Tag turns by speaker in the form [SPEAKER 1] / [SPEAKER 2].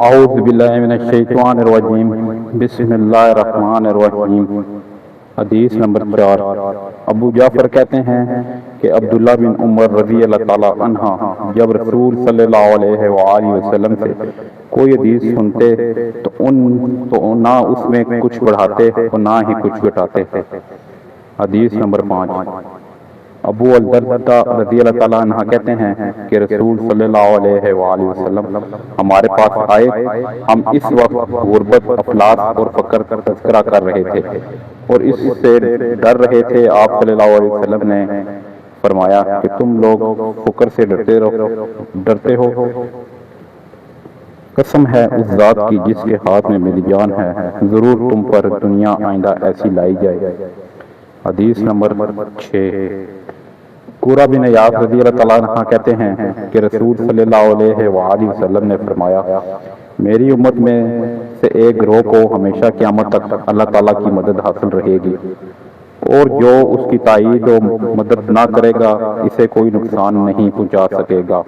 [SPEAKER 1] اعوذ باللہ من الشیطان الرجیم، بسم اللہ الرحمن الرحیم۔ حدیث نمبر 4۔ ابو جعفر کہتے ہیں کہ عبداللہ بن عمر رضی اللہ تعالی عنہ جب رسول صلی اللہ علیہ وآلہ وسلم سے کوئی حدیث سنتے تو نہ اس میں کچھ بڑھاتے اور نہ ہی کچھ گھٹاتے۔ حدیث نمبر 5۔ ابو الدرداء رضی اللہ تعالیٰ عنہ کہتے ہیں کہ رسول صلی اللہ علیہ وآلہ وسلم ہمارے پاس آئے، ہم اس وقت غربت، افلاس اور فقر کا تذکرہ کر رہے تھے اور اس سے ڈر رہے تھے۔ آپ صلی اللہ علیہ وسلم نے فرمایا کہ تم لوگ فقر سے ڈرتے ہو، قسم ہے اس ذات کی جس کے ہاتھ میں میری جان ہے، ضرور تم پر دنیا آئندہ ایسی لائی جائے۔ حدیث نمبر 6۔ قرہ بن عیاض رضی اللہ تعالیٰ عنہ کہتے ہیں کہ رسول صلی اللہ علیہ وآلہ وسلم نے فرمایا، میری امت میں سے ایک گروہ کو ہمیشہ قیامت تک اللہ تعالیٰ کی مدد حاصل رہے گی، اور جو اس کی تائید و مدد نہ کرے گا اسے کوئی نقصان نہیں پہنچا سکے گا۔